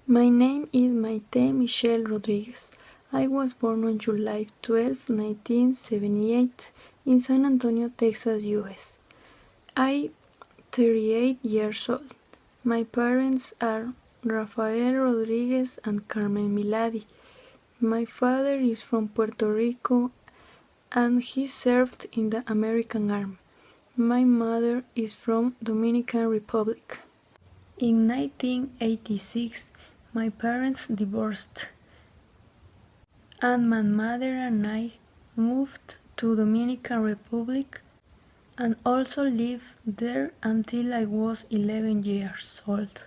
My name is Maite Michelle Rodriguez. I was born on July 12, 1978 in San Antonio, Texas, US. I'm 38 years old. My parents are Rafael Rodriguez and Carmen Miladi. My father is from Puerto Rico and he served in the American Army. My mother is from Dominican Republic. In 1986, my parents divorced, and my mother and I moved to Dominican Republic and also lived there until I was 11 years old.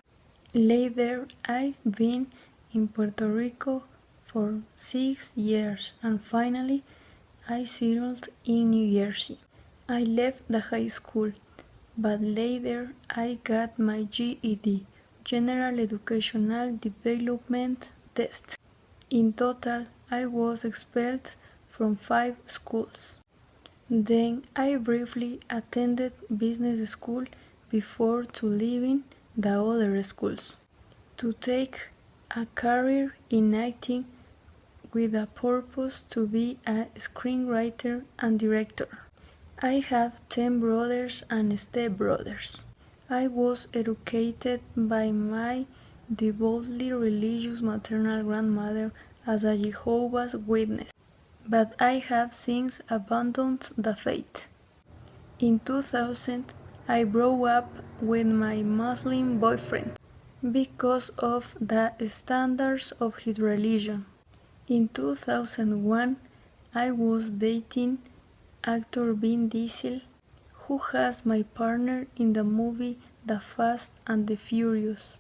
Later, I've been in Puerto Rico for 6 years and finally I settled in New Jersey. I left the high school, but later I got my GED, General Educational Development Test. In total, I was expelled from 5 schools. Then I briefly attended business school before to leaving the other schools to take a career in acting with a purpose to be a screenwriter and director. I have 10 brothers and stepbrothers. I was educated by my devoutly religious maternal grandmother as a Jehovah's Witness, but I have since abandoned the faith. In 2000, I broke up with my Muslim boyfriend because of the standards of his religion. In 2001, I was dating actor Vin Diesel, who has my partner in the movie The Fast and the Furious.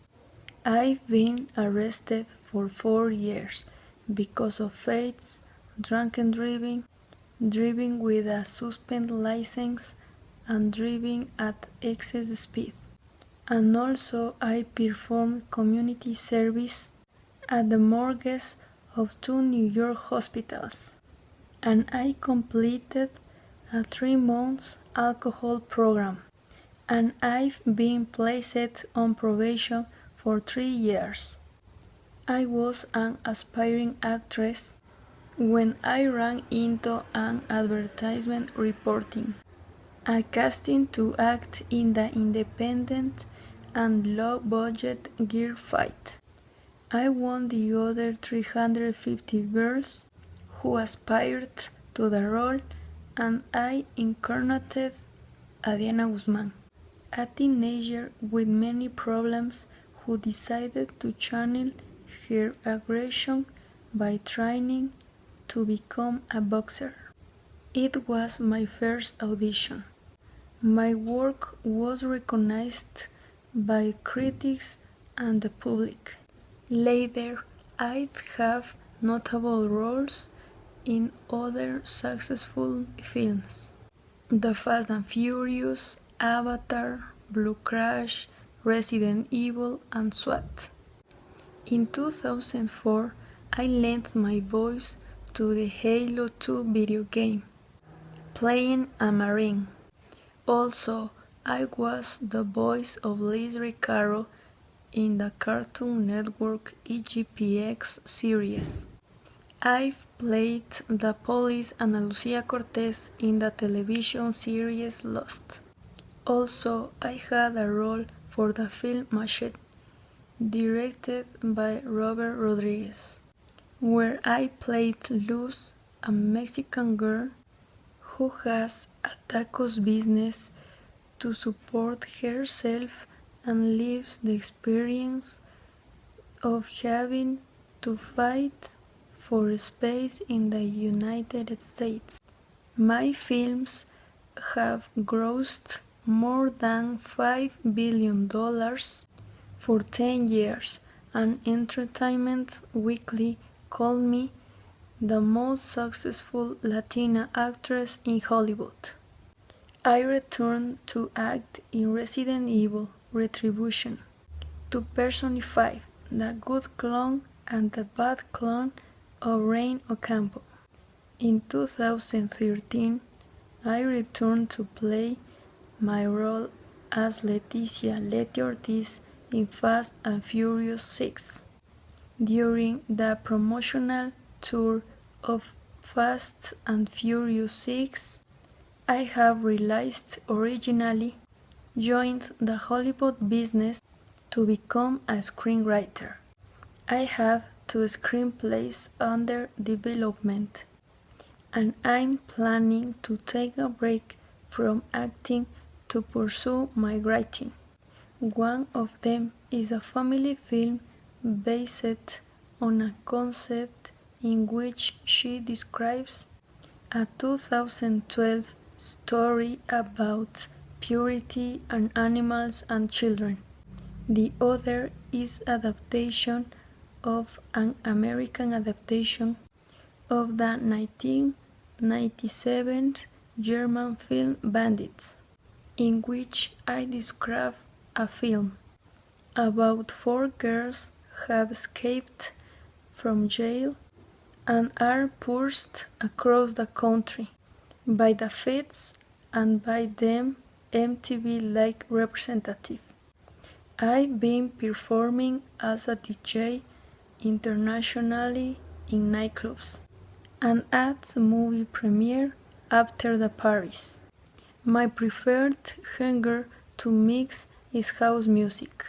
I've been arrested for 4 years because of faiths, drunken driving, driving with a suspended license, and driving at excess speed. And also I performed community service at the morgues of 2 New York hospitals. And I completed a 3-month alcohol program. And I've been placed on probation for 3 years. I was an aspiring actress when I ran into an advertisement reporting a casting to act in the independent and low-budget Gear Fight. I won the other 350 girls who aspired to the role, and I incarnated a Diana Guzman, a teenager with many problems who decided to channel her aggression by training to become a boxer. It was my first audition. My work was recognized by critics and the public. Later, I'd have notable roles in other successful films: The Fast and Furious, Avatar, Blue Crash, Resident Evil, and SWAT. In 2004, I lent my voice to the Halo 2 video game, playing a Marine. Also, I was the voice of Liz Ricardo in the Cartoon Network EGPX series. I've played the police Ana Lucia Cortez in the television series Lost. Also, I had a role for the film Machete, directed by Robert Rodriguez, where I played Luz, a Mexican girl who has a tacos business to support herself and lives the experience of having to fight for space in the United States. My films have grossed more than $5 billion for 10 years, and Entertainment Weekly called me the most successful Latina actress in Hollywood. I returned to act in Resident Evil Retribution to personify the good clone and the bad clone of Rain Ocampo. In 2013, I returned to play my role as Leticia Leti Ortiz in Fast and Furious 6. During the promotional tour of Fast and Furious 6, I have realized originally joined the Hollywood business to become a screenwriter. I have two screenplays under development, and I'm planning to take a break from acting to pursue my writing. One of them is a family film based on a concept in which she describes a 2012 story about purity and animals and children. The other is adaptation of an American adaptation of the 1997 German film Bandits, in which I describe a film about four girls who have escaped from jail and are pushed across the country by the feds and by them MTV-like representative. I've been performing as a DJ internationally in nightclubs and at the movie premiere after the parties. My preferred genre to mix is house music.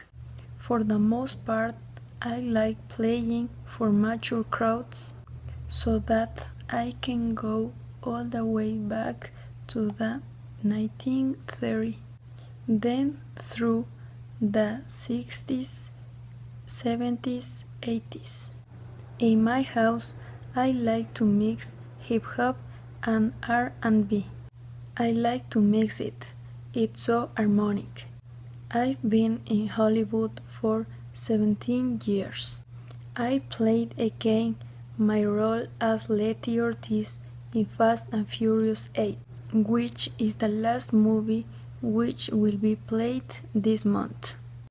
For the most part, I like playing for mature crowds so that I can go all the way back to the 1930s, then through the 60s, 70s, 80s. In my house, I like to mix hip-hop and R&B. I like to mix it. It's so harmonic. I've been in Hollywood for 17 years. I played again my role as Letty Ortiz in Fast and Furious 8, which is the last movie which will be played this month.